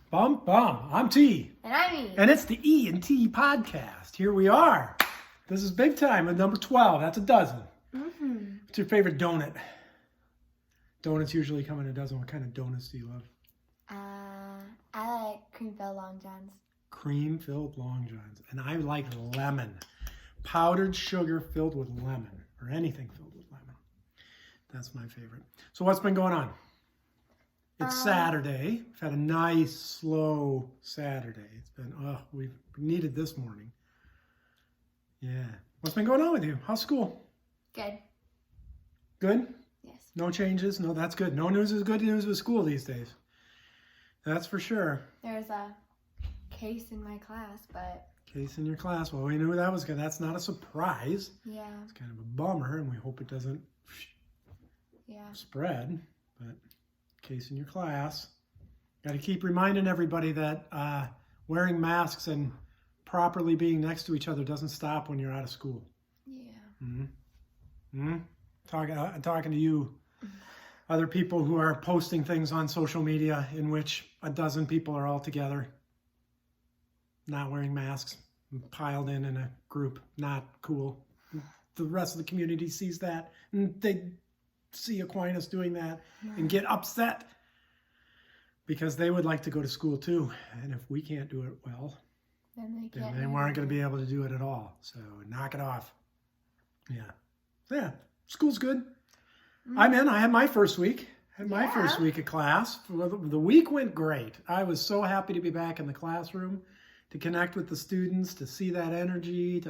Bum, bum. I'm T. And I'm E. And it's the E and T podcast. Here we are. This is big time with number 12. That's a dozen. Mm-hmm. What's your favorite donut? Donuts usually come in a dozen. What kind of donuts do you love? I like cream-filled long johns. Cream-filled long johns. And I like lemon. Powdered sugar filled with lemon. Or anything filled with lemon. That's my favorite. So what's been going on? It's Saturday. We've had a nice, slow Saturday. It's been, we needed this morning. Yeah. What's been going on with you? How's school? Good. Good? Yes. No changes? No, that's good. No news is good news with school these days. That's for sure. There's a case in my class, but... Case in your class. Well, we knew that was good. That's not a surprise. Yeah. It's kind of a bummer, and we hope it doesn't spread. But case in your class. Got to keep reminding everybody that wearing masks and properly being next to each other doesn't stop when you're out of school. Yeah. Mm-hmm. Mm-hmm. Talking to you, other people who are posting things on social media in which a dozen people are all together, not wearing masks, piled in a group. Not cool. The rest of the community sees that, and they see Aquinas doing that and get upset because they would like to go to school too. And if we can't do it well, then they weren't going to be able to do it at all. So knock it off. Yeah. School's good. I'm in. I had my first week. First week of class. The week went great. I was so happy to be back in the classroom, to connect with the students, to see that energy.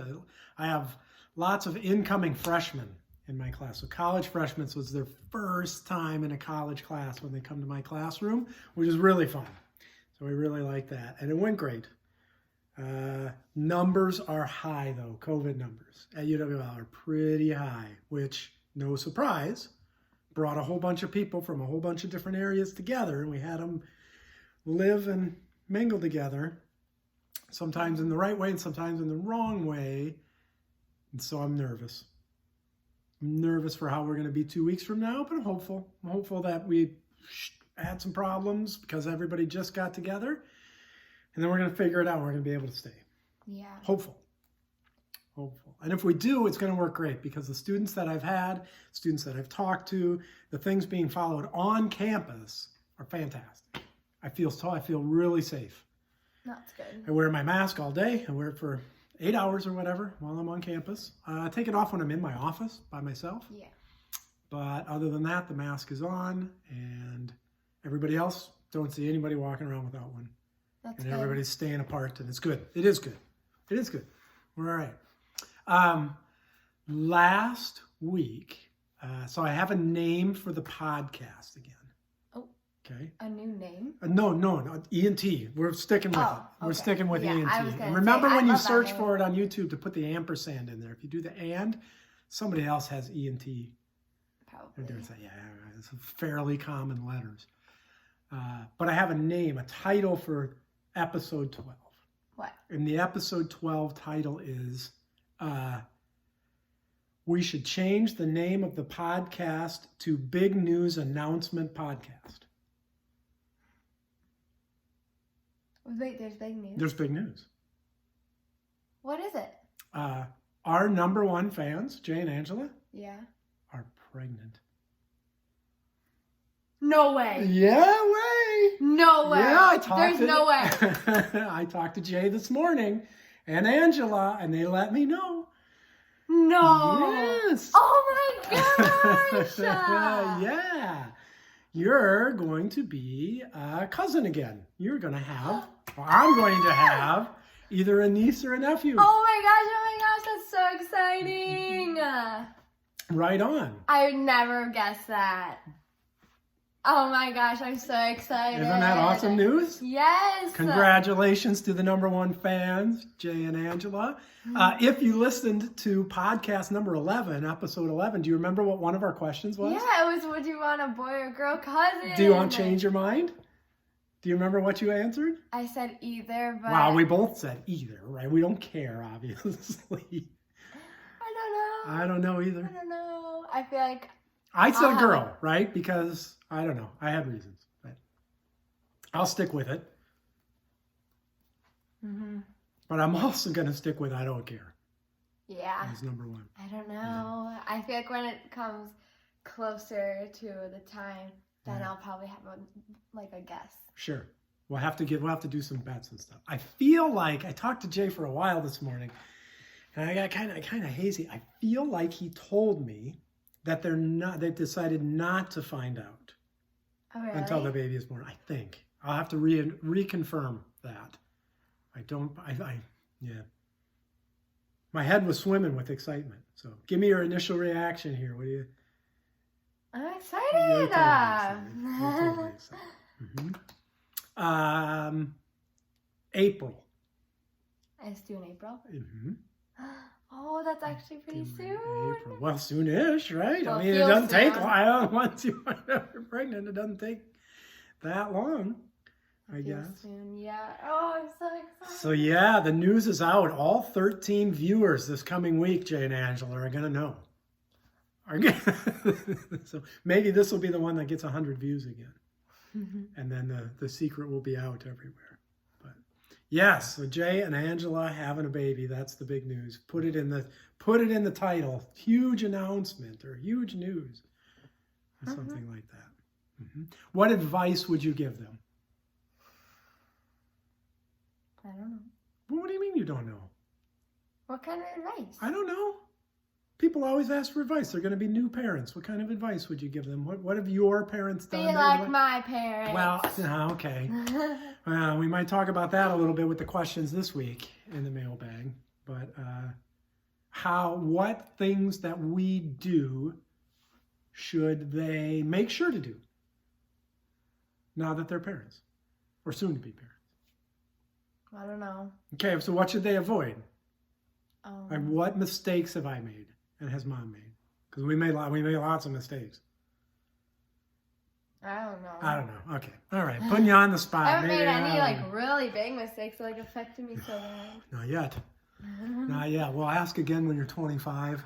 I have lots of incoming freshmen in my class. So college freshmen was their first time in a college class when they come to my classroom, which is really fun. So we really like that. And it went great. Numbers are high though. COVID numbers at UWL are pretty high, which, no surprise, brought a whole bunch of people from a whole bunch of different areas together, and we had them live and mingle together, sometimes in the right way and sometimes in the wrong way. And so I'm nervous. I'm nervous for how we're going to be 2 weeks from now, but I'm hopeful. I'm hopeful that we had some problems because everybody just got together, and then we're going to figure it out. We're going to be able to stay. Yeah. Hopeful. And if we do, it's going to work great because the students that I've had, students that I've talked to, the things being followed on campus are fantastic. I feel really safe. That's good. I wear my mask all day. I wear it for 8 hours or whatever while I'm on campus. I take it off when I'm in my office by myself. Yeah. But other than that, the mask is on, and everybody else, don't see anybody walking around without one. That's and good. Everybody's staying apart, and it's good. It is good. It is good. We're all right. Last week, so I have a name for the podcast again. Oh. Okay. A new name? No, E&T. We're sticking with it. We're sticking with E&T. And remember when you search for it on YouTube to put the ampersand in there. If you do the and, somebody else has E&T. Probably. Yeah, it's fairly common letters. But I have a name, a title for episode 12. What? And the episode 12 title is, we should change the name of the podcast to Big News Announcement Podcast. Wait, there's big news? There's big news. What is it? Our number one fans, Jay and Angela, are pregnant. No way. Yeah, way. No way. Yeah, There's no way. I talked to Jay this morning and Angela, and they let me know. No. Yes. Oh my gosh. Yeah. You're going to be a cousin again. I'm going to have either a niece or a nephew. Oh my gosh, that's so exciting. Right on. I would never guess that. Oh my gosh, I'm so excited. Isn't that awesome news? Yes. Congratulations to the number one fans, Jay and Angela. If you listened to podcast number 11, episode 11, do you remember what one of our questions was? Yeah, it was, would you want a boy or girl cousin? Do you want to change your mind? Do you remember what you answered? I said either, but... Wow, we both said either, right? We don't care, obviously. I don't know either. I don't know. I feel like... I said a girl, right? Because, I don't know. I had reasons. But I'll stick with it. Mm-hmm. But I'm also going to stick with I don't care. Yeah. As number one. I don't know. Yeah. I feel like when it comes closer to the time, then I'll probably have a guess. Sure. We'll have to do some bets and stuff. I feel like I talked to Jay for a while this morning, and I got kind of hazy. I feel like he told me that they decided not to find out until the baby is born. I think I'll have to reconfirm that. Yeah. My head was swimming with excitement. So give me your initial reaction here. What do you? I'm excited. You're totally excited. Mm-hmm. April. It's due in April. Mm-hmm. Oh, that's actually pretty soon. April. Well, soonish, right? Well, I mean, it doesn't take a while. Once you find out you're pregnant, it doesn't take that long, I guess. Soon, yeah. Oh, I'm so excited. So yeah, the news is out. All 13 viewers this coming week, Jay and Angela, are gonna know. So maybe this will be the one that gets 100 views again. And then the secret will be out everywhere. But yes, so Jay and Angela having a baby, that's the big news. Put it in the title. Huge announcement or huge news. Or something like that. What advice would you give them? I don't know. Well, what do you mean you don't know? What kind of advice? I don't know. People always ask for advice. They're going to be new parents. What kind of advice would you give them? What have your parents done? Be like my parents. Well, okay. We might talk about that a little bit with the questions this week in the mailbag. But what things that we do should they make sure to do now that they're parents or soon to be parents? I don't know. Okay, so what should they avoid? And what mistakes have I made and has Mom made? Because we made lots of mistakes. I don't know. Okay. All right. Putting you on the spot. I haven't made any really big mistakes that affected me so bad. Not yet. Not yet. We'll ask again when you're 25.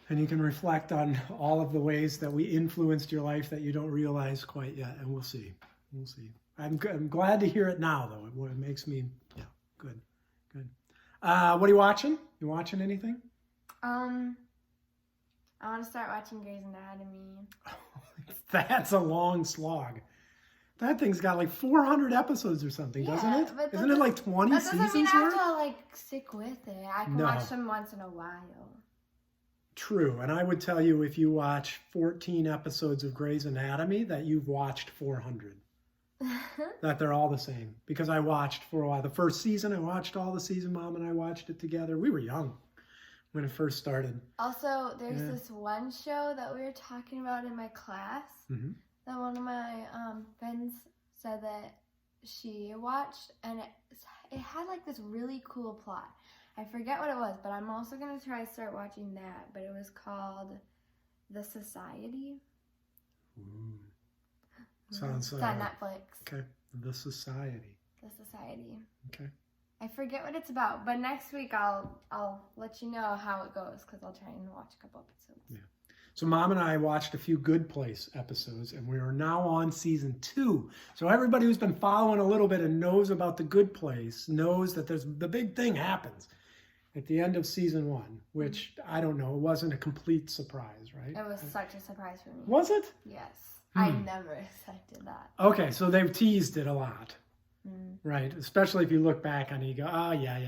And you can reflect on all of the ways that we influenced your life that you don't realize quite yet. And we'll see. We'll see. I'm glad to hear it now, though. It makes me, good. What are you watching? You watching anything? I want to start watching Grey's Anatomy. That's a long slog. That thing's got like 400 episodes or something, doesn't it? Isn't it like 20 seasons worth? That doesn't mean I have to stick with it. I can watch them once in a while. True, and I would tell you if you watch 14 episodes of Grey's Anatomy that you've watched 400. That they're all the same. Because I watched for a while. The first season, I watched all the season. Mom and I watched it together. We were young when it first started. Also, there's this one show that we were talking about in my class that one of my friends said that she watched, and it had like this really cool plot. I forget what it was, but I'm also going to try to start watching that. But it was called The Society. Ooh. Sounds it's on Netflix. Okay. The Society. The Society. Okay. I forget what it's about, but next week I'll let you know how it goes because I'll try and watch a couple episodes. Yeah. So Mom and I watched a few Good Place episodes, and we are now on season 2. So everybody who's been following a little bit and knows about the Good Place knows that the big thing happens at the end of season 1, which I don't know, it wasn't a complete surprise, right? It was such a surprise for me. Was it? Yes. I never expected that. Okay, so they've teased it a lot, right? Especially if you look back on it, you go, oh, yeah.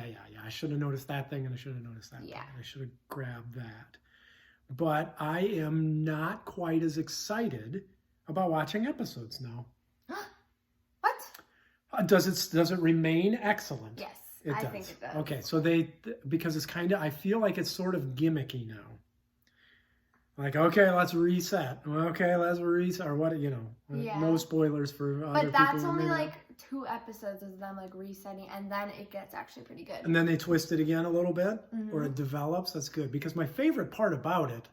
I should have noticed that thing, and I should have noticed that thing. I should have grabbed that. But I am not quite as excited about watching episodes now. What? Does it remain excellent? Yes, I think it does. Okay, so because it's I feel like it's sort of gimmicky now. Like, okay, let's reset. Okay, let's reset. Or what, no spoilers for other people. But that's only like 2 episodes of them like resetting, and then it gets actually pretty good. And then they twist it again a little bit, or it develops. That's good. Because my favorite part about it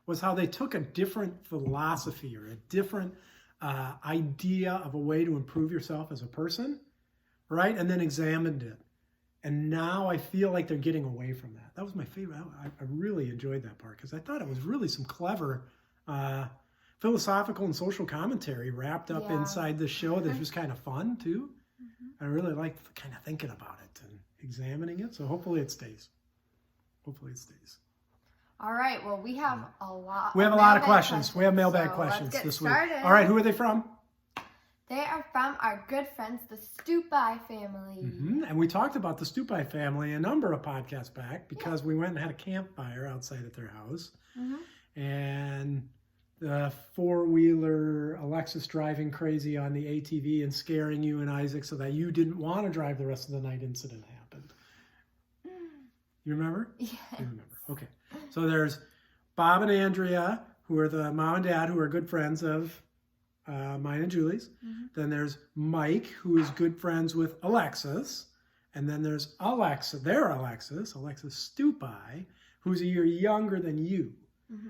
was how they took a different philosophy or a different idea of a way to improve yourself as a person, right? And then examined it. And now I feel like they're getting away from that. That was my favorite. I really enjoyed that part because I thought it was really some clever philosophical and social commentary wrapped up inside the show that was kind of fun too. I really like kind of thinking about it and examining it. So hopefully it stays. Hopefully it stays. All right. Well, we have a lot. We have a lot of questions. We have mailbag questions let's get this week. started. All right. Who are they from? They are from our good friends, the Stupai family. And we talked about the Stupai family a number of podcasts back because we went and had a campfire outside at their house. And the four-wheeler Alexis driving crazy on the ATV and scaring you and Isaac so that you didn't want to drive the rest of the night incident happened. You remember? Yes. You remember. Okay. So there's Bob and Andrea, who are the mom and dad, who are good friends of mine and Julie's. Then there's Mike, who is good friends with Alexis. And then there's Alexis Stupai, who's a year younger than you.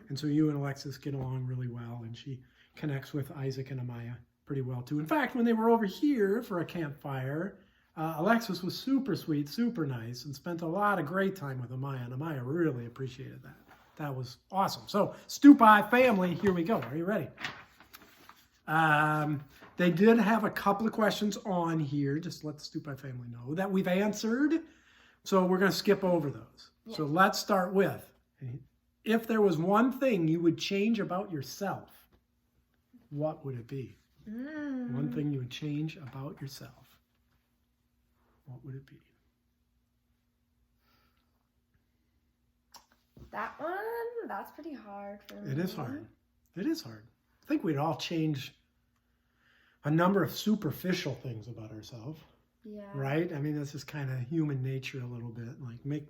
And so you and Alexis get along really well, and she connects with Isaac and Amaya pretty well too. In fact, when they were over here for a campfire, Alexis was super sweet, super nice, and spent a lot of great time with Amaya, and Amaya really appreciated that. That was awesome. So, Stupai family, here we go. Are you ready? They did have a couple of questions on here, just to let the Stupai family know, that we've answered. So we're going to skip over those. Yeah. So let's start with, if there was one thing you would change about yourself, what would it be? One thing you would change about yourself. What would it be? That one, that's pretty hard for me. It is hard. It is hard. I think we'd all change a number of superficial things about ourselves. Yeah. Right? I mean, that's just kind of human nature a little bit. Like, make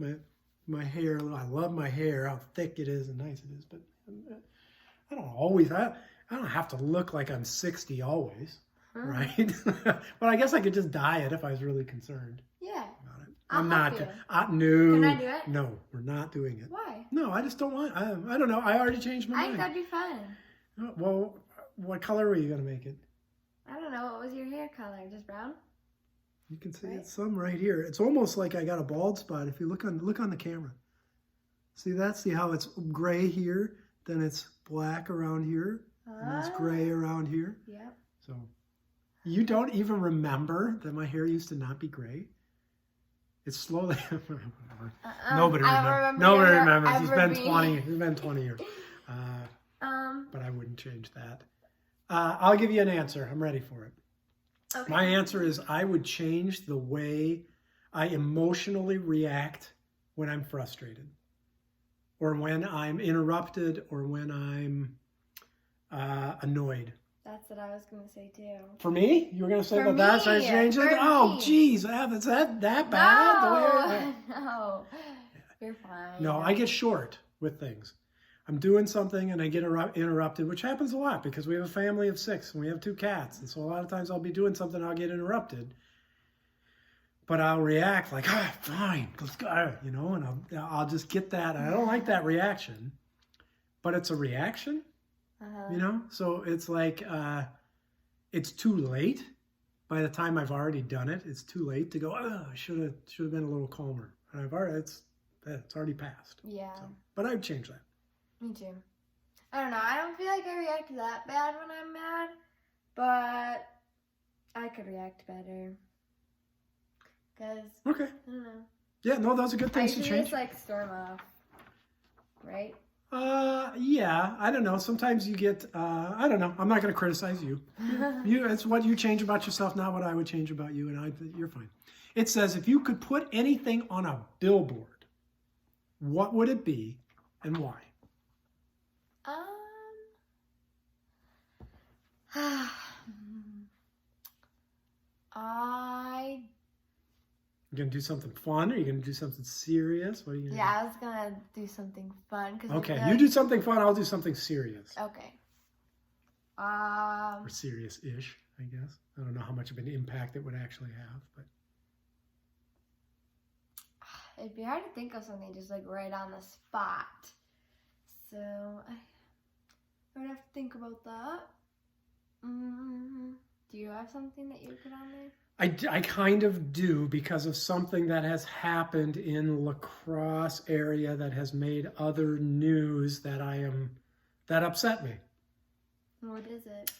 my hair, I love my hair, how thick it is and nice it is, but I don't have to look like I'm 60 always, right? But I guess I could just dye it if I was really concerned. Yeah. About it. I'm not. No. Can I do it? No, we're not doing it. Why? No, I just don't want. I don't know. I already changed my mind. I think that'd be fun. Well, what color were you gonna make it? I don't know. What was your hair color? Just brown? You can see it's some right here. It's almost like I got a bald spot. If you look on the camera, see that? See how it's gray here, then it's black around here, and it's gray around here. Yep. So you don't even remember that my hair used to not be gray. It's slowly. Nobody remembers. Nobody remembers. It's been 20 years. But I wouldn't change that. I'll give you an answer. I'm ready for it. Okay. My answer is I would change the way I emotionally react when I'm frustrated, or when I'm interrupted, or when I'm annoyed. That's what I was going to say too. For me? You were going to say that that's how I change it? Oh, geez. Is that bad? No. You're fine. No, I get short with things. I'm doing something and I get interrupted, which happens a lot because we have a family of 6 and we have 2 cats. And so a lot of times I'll be doing something and I'll get interrupted. But I'll react like, fine, let's go, and I'll just get that. I don't like that reaction, but it's a reaction, So it's like, it's too late. By the time I've already done it, it's too late to go, I should have been a little calmer. And it's already passed. Yeah. So, but I'd change that. Me too. I don't know. I don't feel like I react that bad when I'm mad, but I could react better. Okay. I don't know. Yeah, no, those are good things to change. Just like storm off, right? Yeah. I don't know. Sometimes you get. I don't know. I'm not going to criticize you. It's what you change about yourself, not what I would change about you, and you're fine. It says if you could put anything on a billboard, what would it be, and why? You gonna do something fun, or are you gonna do something serious? What are you gonna do? I was gonna do something fun. Okay, you do something fun, I'll do something serious. Okay. Or serious-ish, I guess. I don't know how much of an impact it would actually have, but it'd be hard to think of something just like right on the spot. So I would have to think about that. Do you have something that you put on there? I kind of do, because of something that has happened in La Crosse area that has made other news that upset me. What is it?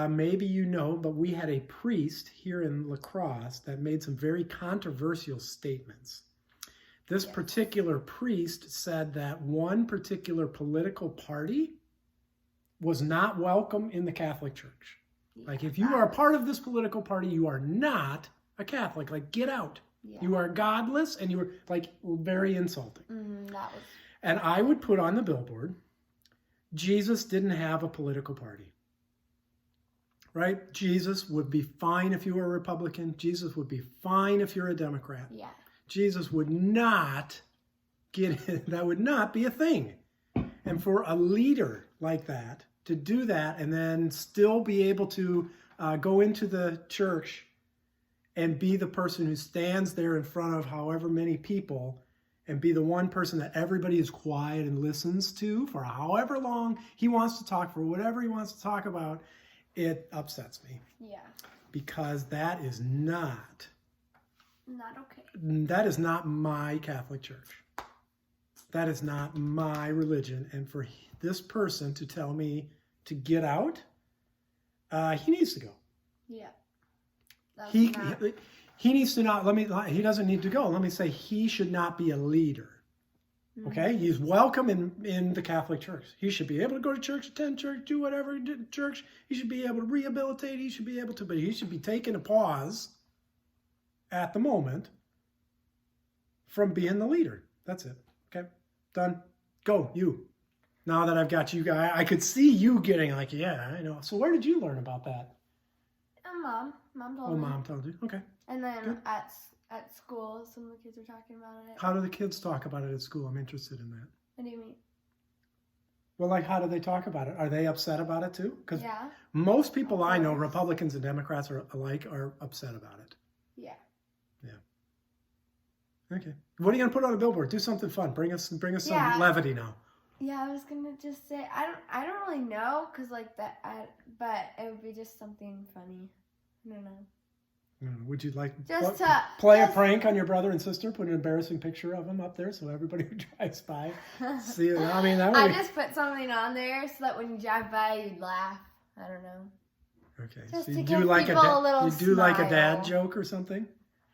maybe you know, but we had a priest here in La Crosse that made some very controversial statements. This particular priest said that one particular political party was not welcome in the Catholic Church. Like, if you are a part of this political party, you are not a Catholic. Like, get out. Yeah. You are godless, and you were, like, very insulting. And I would put on the billboard, Jesus didn't have a political party. Right? Jesus would be fine if you were a Republican. Jesus would be fine if you're a Democrat. Yeah. Jesus would not that would not be a thing. And for a leader like that to do that and then still be able to go into the church and be the person who stands there in front of however many people and be the one person that everybody is quiet and listens to for however long he wants to talk, for whatever he wants to talk about, it upsets me. Yeah. Because that is not okay. That is not my Catholic Church. That is not my religion. And for this person to tell me to get out, he needs to go. Yeah. He needs to not, he doesn't need to go. Let me say, he should not be a leader. Okay? He's welcome in the Catholic Church. He should be able to go to church, attend church, do whatever church. He should be able to rehabilitate. He should be able to, but he should be taking a pause at the moment from being the leader. That's it. Okay? Done. Go, you. Now that I've got you guys, I could see you getting like, yeah, I know. So where did you learn about that? Mom. Mom told me. Mom told you. Okay. And then at school, some of the kids were talking about it. How do the kids talk about it at school? I'm interested in that. What do you mean? Well, like, how do they talk about it? Are they upset about it too? Because most people I know, Republicans and Democrats alike, are upset about it. Yeah. Yeah. Okay. What are you gonna put on a billboard? Do something fun. Bring us some levity now. Yeah, I was gonna just say I don't really know, cause like that, but it would be just something funny. I don't know. Would you like to play a prank on your brother and sister? Put an embarrassing picture of them up there so everybody who drives by see it. I mean, I just put something on there so that when you drive by, you'd laugh. I don't know. Okay. Just so you do like like a dad joke or something?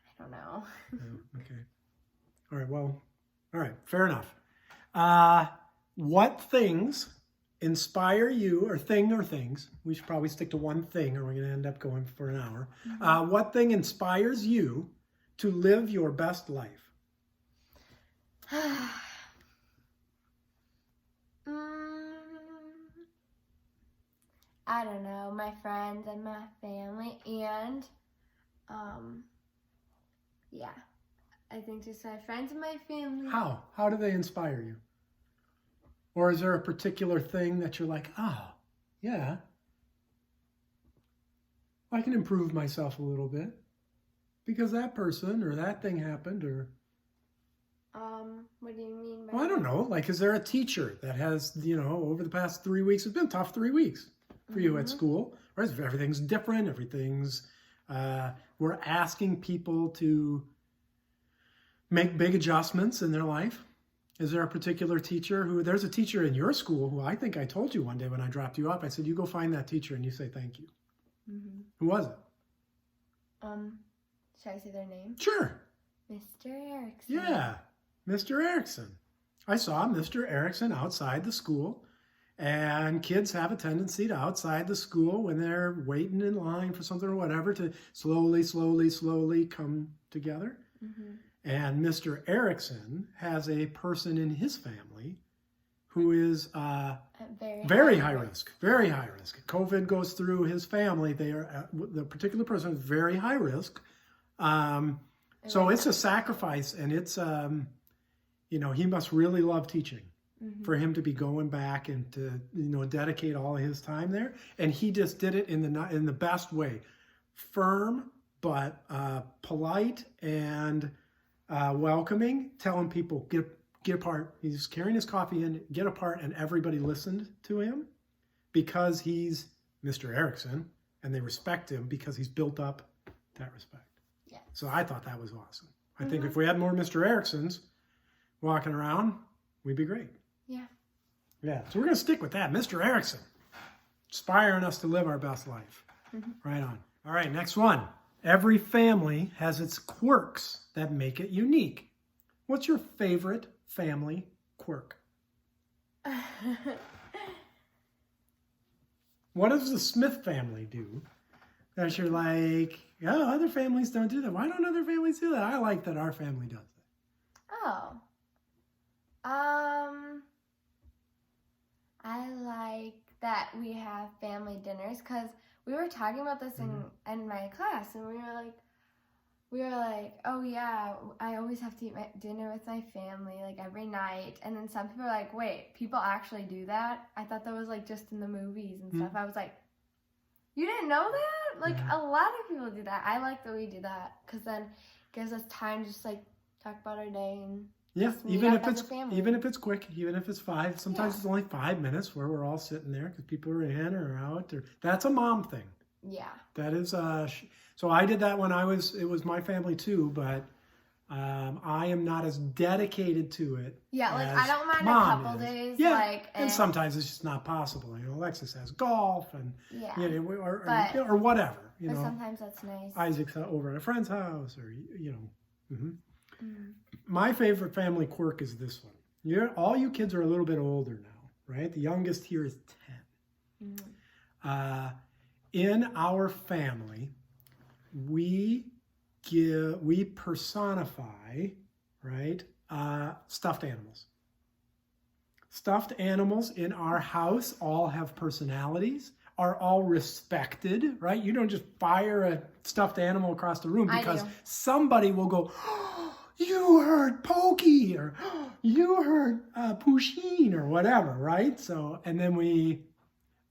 I don't know. Oh, okay. All right. Well. All right. Fair enough. What things inspire you, or things? We should probably stick to one thing, or we're going to end up going for an hour. Mm-hmm. What thing inspires you to live your best life? I don't know. My friends and my family, and I think just my friends and my family. How do they inspire you? Or is there a particular thing that you're like, yeah, I can improve myself a little bit because that person or that thing happened, or... What do you mean by I don't know. Like, is there a teacher that has, over the past 3 weeks, it's been tough 3 weeks for you at school, right? Everything's different. We're asking people to make big adjustments in their life. Is there a particular teacher there's a teacher in your school who I think I told you one day when I dropped you off, I said, you go find that teacher and you say thank you. Mm-hmm. Who was it? Should I say their name? Sure. Mr. Erickson. Yeah, Mr. Erickson. I saw Mr. Erickson outside the school, and kids have a tendency to outside the school when they're waiting in line for something or whatever to slowly come together. Mm-hmm. And Mr. Erickson has a person in his family who is very high risk. Very high risk. COVID goes through his family. The particular person is very high risk. So it's a sacrifice, and it's he must really love teaching for him to be going back and to dedicate all of his time there. And he just did it in the best way, firm but polite and welcoming, telling people, get apart. He's carrying his coffee in, get apart, and everybody listened to him because he's Mr. Erickson, and they respect him because he's built up that respect. Yeah. So I thought that was awesome. I think if we had more Mr. Ericksons walking around, we'd be great. Yeah. Yeah. So we're going to stick with that, Mr. Erickson. inspiring us to live our best life. Right on. All right, next one. Every family has its quirks that make it unique. What's your favorite family quirk? What does the Smith family do that you're like, oh, other families don't do that? Why don't other families do that? I like that our family does it. Oh. I like that we have family dinners because we were talking about this in my class, and we were like, oh yeah, I always have to eat my dinner with my family like every night. And then some people are like, wait, people actually do that? I thought that was like just in the movies and stuff. I was like, you didn't know that? Like a lot of people do that. I like that we do that because then it gives us time to just like talk about our day and even if it's quick, even if it's 5, sometimes it's only 5 minutes where we're all sitting there because people are in or out. That's a mom thing. Yeah. That is so I did that when it was my family too, but I am not as dedicated to it. Yeah, like as I don't mind a couple days. Yeah, and sometimes it's just not possible. You know, Alexis has golf and or whatever. You know, sometimes that's nice. Isaac's over at a friend's house, or you know. My favorite family quirk is this one. All you kids are a little bit older now, right? The youngest here is 10. In our family, we personify, right, stuffed animals. Stuffed animals in our house all have personalities, are all respected, right? You don't just fire a stuffed animal across the room because somebody will go, oh, you heard Pokey, or oh, you heard Pusheen, or whatever, right? So, and then we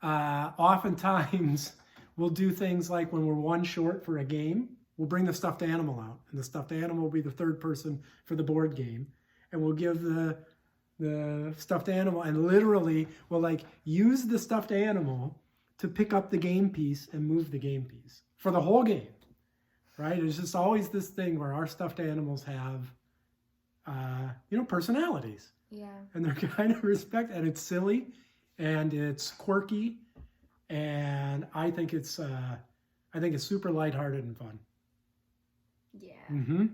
oftentimes we'll do things like when we're one short for a game, we'll bring the stuffed animal out, and the stuffed animal will be the third person for the board game, and we'll give the stuffed animal, and literally we'll like use the stuffed animal to pick up the game piece and move the game piece for the whole game, right? It's just always this thing where our stuffed animals have, personalities. Yeah. And they're kind of respected, and it's silly, and it's quirky, and I think it's super lighthearted and fun. Yeah.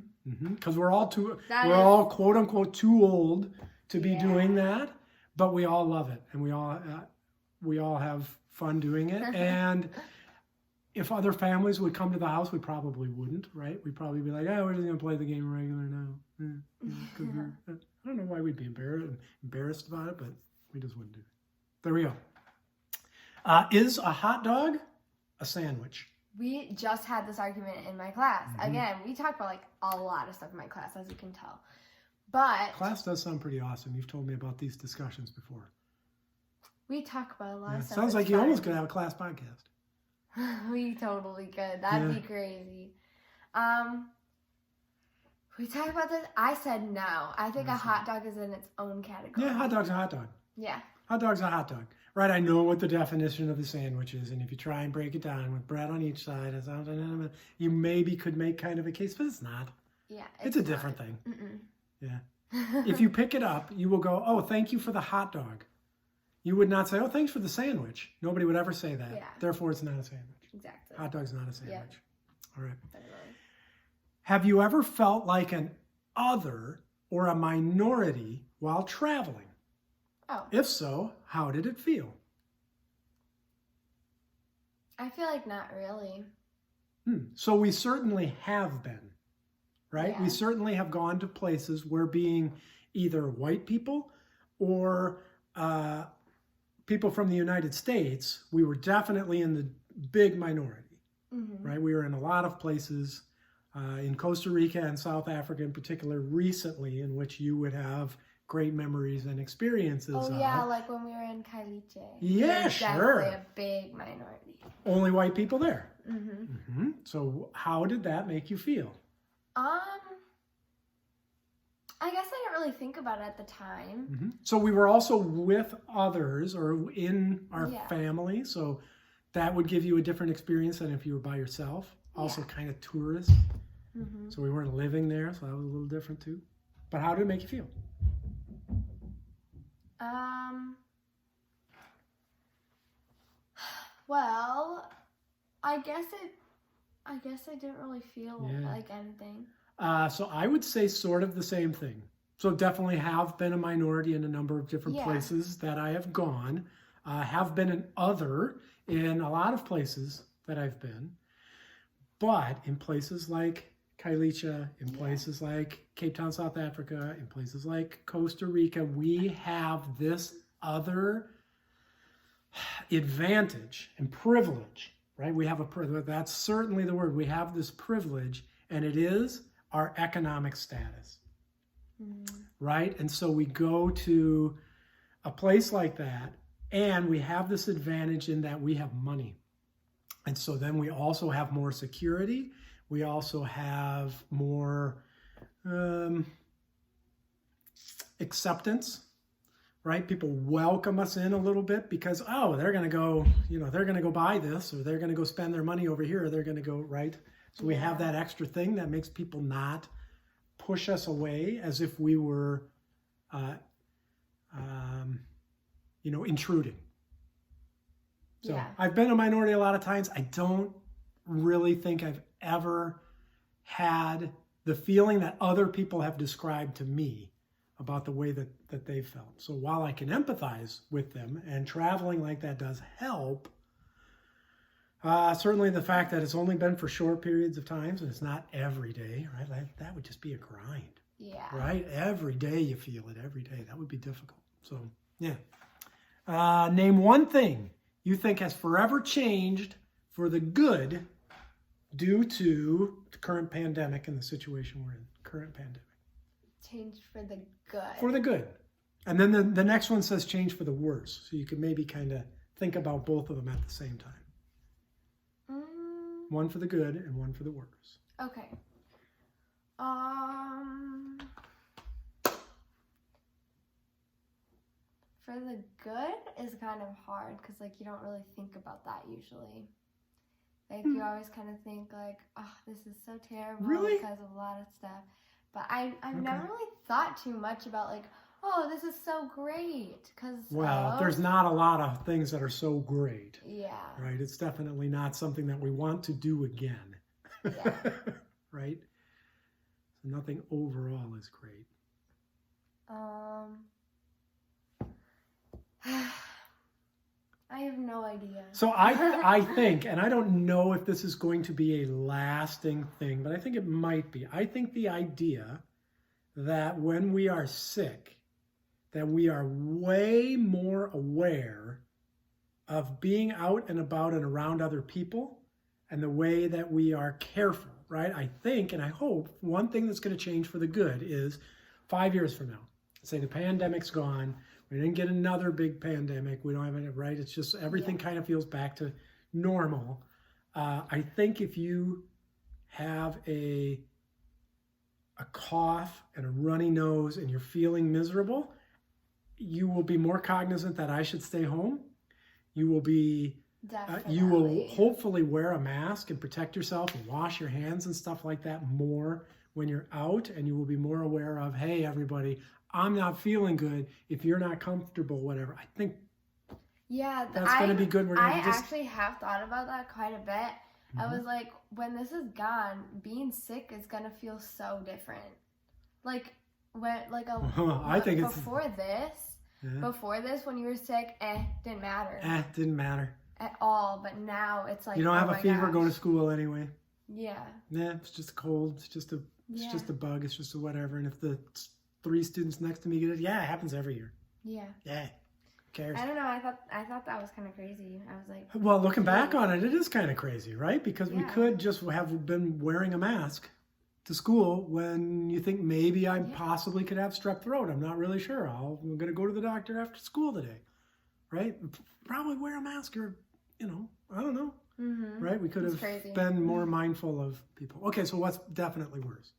Because we're all quote unquote too old to be doing that, but we all love it, and we all have fun doing it. And if other families would come to the house, we probably wouldn't, right? We'd probably be like, oh, we're just gonna play the game regular now. I don't know why we'd be embarrassed about it, but we just wouldn't do it. There we go. Is a hot dog a sandwich? We just had this argument in my class. Again, we talk about like a lot of stuff in my class, as you can tell. But class does sound pretty awesome. You've told me about these discussions before. We talk about a lot of stuff. Sounds like you almost could have a class podcast. We totally could. That'd be crazy. We talk about this. I said no. I think a hot dog is in its own category. Yeah, hot dog's a hot dog. Yeah. Hot dog's a hot dog. Right, I know what the definition of the sandwich is, and if you try and break it down with bread on each side, you maybe could make kind of a case, but it's not. Yeah. It's a different thing. Yeah. If you pick it up, you will go, oh, thank you for the hot dog. You would not say, oh, thanks for the sandwich. Nobody would ever say that. Yeah. Therefore, it's not a sandwich. Exactly. Hot dog's not a sandwich. Yep. All right. Totally. Have you ever felt like an other or a minority while traveling? Oh. If so, how did it feel? I feel like not really. So we certainly have been, right? Yeah. We certainly have gone to places where being either white people or people from the United States, we were definitely in the big minority, right? We were in a lot of places in Costa Rica and South Africa in particular recently, in which you would have great memories and experiences. Oh yeah, like when we were in Caliche. Yeah, sure. Definitely a big minority. Only white people there. So how did that make you feel? I guess I didn't really think about it at the time. So we were also with others or in our family, so that would give you a different experience than if you were by yourself. Also kind of tourist. So we weren't living there, so that was a little different too. But how did it make you feel? Well, I guess I didn't really feel like anything. So I would say sort of the same thing. So definitely have been a minority in a number of different places that I have gone. Have been an other in a lot of places that I've been. But in places like Kailicha, in places like Cape Town, South Africa, in places like Costa Rica, we have this other advantage and privilege, right? We have that's certainly the word. We have this privilege, and it is our economic status, right? And so we go to a place like that, and we have this advantage in that we have money. And so then we also have more security. We also have more acceptance, right? People welcome us in a little bit because, they're going to go, they're going to go buy this, or they're going to go spend their money over here, or they're going to go, right? So we have that extra thing that makes people not push us away as if we were, intruding. So I've been a minority a lot of times. I don't really think I've ever had the feeling that other people have described to me about the way that they felt. So while I can empathize with them, and traveling like that does help, certainly the fact that it's only been for short periods of times and it's not every day, right? That would just be a grind. Yeah. Right? Every day you feel it, every day. That would be difficult. So, yeah. Name one thing you think has forever changed for the good due to the current pandemic and the situation we're in. Current pandemic. Changed for the good. For the good. And then the next one says change for the worse. So you can maybe kind of think about both of them at the same time. One for the good and one for the worse. Okay. For the good is kind of hard because, you don't really think about that usually. You always kind of think, this is so terrible because of a lot of stuff. But I've never really thought too much about, this is so great. There's not a lot of things that are so great. Yeah. Right? It's definitely not something that we want to do again. Yeah. Right? So nothing overall is great. I have no idea. So I think, and I don't know if this is going to be a lasting thing, but I think it might be. I think the idea that when we are sick, that we are way more aware of being out and about and around other people, and the way that we are careful, right? I think, and I hope, one thing that's going to change for the good is 5 years from now, say the pandemic's gone, we didn't get another big pandemic, we don't have it, right? It's just everything kind of feels back to normal. I think if you have a cough and a runny nose and you're feeling miserable, you will be more cognizant that I should stay home. You will be, you will hopefully wear a mask and protect yourself and wash your hands and stuff like that more when you're out, and you will be more aware of, hey, everybody, I'm not feeling good. If you're not comfortable, whatever. I think that's going to be good. I actually have thought about that quite a bit. Mm-hmm. I was like, when this is gone, being sick is going to feel so different. I think before this, when you were sick, didn't matter. Didn't matter. At all. But now it's like, you don't have a fever, go to school anyway. Yeah. Yeah, it's just a cold. It's just a bug. It's just a whatever. And if the 3 students next to me get it, it happens every year. Yeah. Yeah. Who cares? I don't know. I thought that was kind of crazy. I was like, well, looking back on it, it is kind of crazy, right? Because we could just have been wearing a mask to school when you think maybe I possibly could have strep throat. I'm not really sure. I'm going to go to the doctor after school today, right? Probably wear a mask, or, I don't know. Mm-hmm. Right? We could have been more mindful of people. Okay, so what's definitely worse?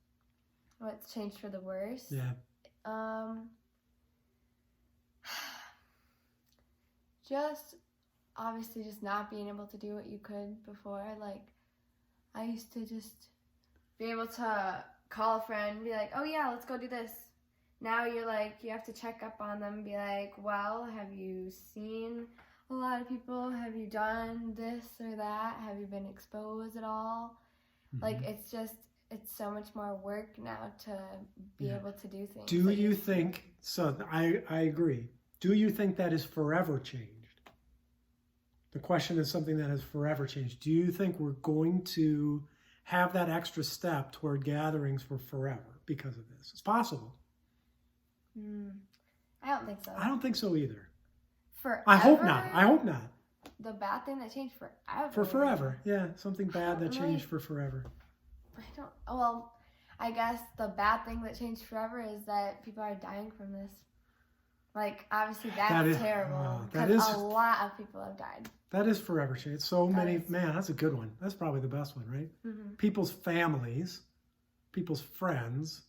What's changed for the worse? Yeah. Just obviously just not being able to do what you could before. I used to just be able to call a friend and be like, oh yeah, let's go do this. Now you're you have to check up on them and be like, well, have you seen a lot of people, have you done this or that? Have you been exposed at all? Mm-hmm. Like, it's so much more work now to be able to do things. Do you think, so I agree. Do you think that is forever changed? The question is something that has forever changed. Do you think we're going to have that extra step toward gatherings for forever because of this? It's possible. I don't think so. I don't think so either. Forever? I hope not. I hope not. The bad thing that changed forever. For forever, yeah. Something bad that changed for forever. Well, I guess the bad thing that changed forever is that people are dying from this. Like, obviously that's terrible. Because a lot of people have died. That is forever changed. So many, man, that's a good one. That's probably the best one, right? Mm-hmm. People's families, people's friends,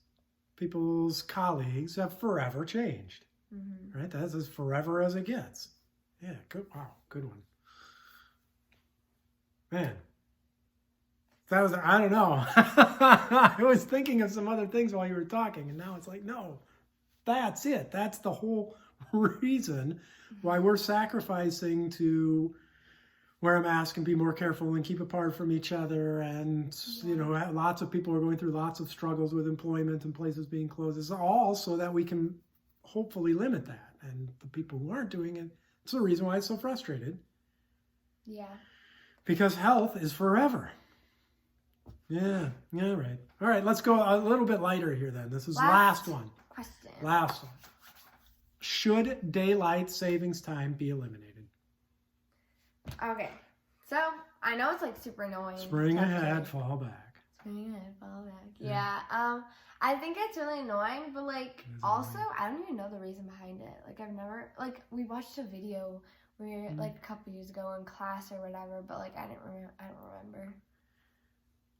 people's colleagues have forever changed. Mm-hmm. Right? That's as forever as it gets. Yeah, good. Wow, good one. Man. That was, I don't know. I was thinking of some other things while you were talking, and now it's like, no, that's it. That's the whole reason why we're sacrificing to wear a mask and be more careful and keep apart from each other. And, you know, lots of people are going through lots of struggles with employment and places being closed. It's all so that we can hopefully limit that. And the people who aren't doing it, it's the reason why it's so frustrated. Yeah. Because health is forever. Yeah, right. All right, let's go a little bit lighter here then. This is last one. Question. Last one. Should daylight savings time be eliminated? Okay, so I know it's like super annoying. Spring ahead, fall back. Spring ahead, fall back. Yeah. I think it's really annoying, but like also I don't even know the reason behind it. Like I've never we watched a video where like a couple years ago in class or whatever, but like I don't remember.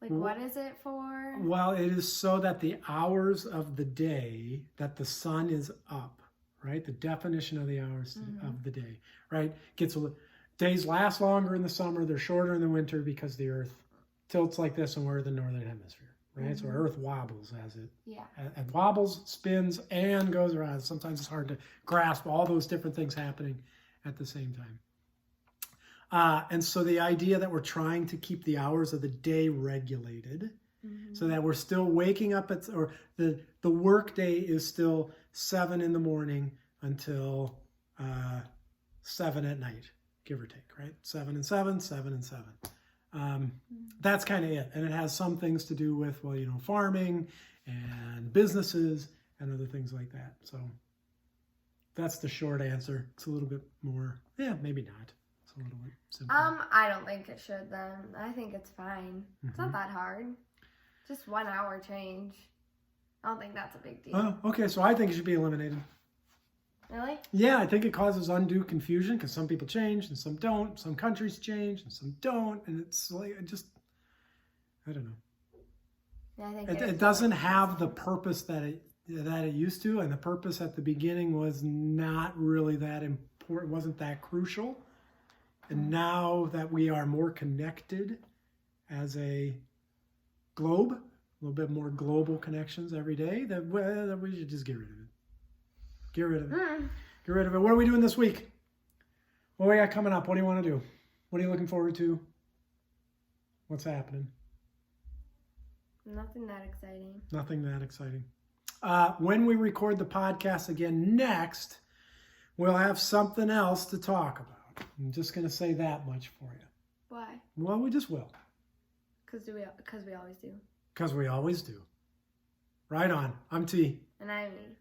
Like, what is it for? Well, it is so that the hours of the day that the sun is up, right? The definition of the hours of the day, right? Days last longer in the summer, they're shorter in the winter because the Earth tilts like this and we're the northern hemisphere, right? So Earth wobbles as it it wobbles, spins, and goes around. Sometimes it's hard to grasp all those different things happening at the same time. And so the idea that we're trying to keep the hours of the day regulated so that we're still waking up or the work day is still 7 in the morning until 7 at night, give or take, right? 7 and 7, 7 and 7. That's kind of it. And it has some things to do with, well, you know, farming and businesses and other things like that. So that's the short answer. It's a little bit more, maybe not. It's a little bit simple. I don't think it should then. I think it's fine. It's not that hard. Just 1 hour change. I don't think that's a big deal. Oh, okay. So I think it should be eliminated. Really? Yeah, I think it causes undue confusion because some people change and some don't. Some countries change and some don't. And it's like, I don't know. Yeah, I think it doesn't have the purpose that it used to. And the purpose at the beginning was not really that important, wasn't that crucial. And now that we are more connected as a globe, a little bit more global connections every day, that we should just get rid of it. Get rid of it. Get rid of it. What are we doing this week? What do we got coming up? What do you want to do? What are you looking forward to? What's happening? Nothing that exciting. Nothing that exciting. When we record the podcast again next, we'll have something else to talk about. I'm just going to say that much for you. Why? Well, we just will. Because we always do. Because we always do. Right on. I'm T. And I'm E.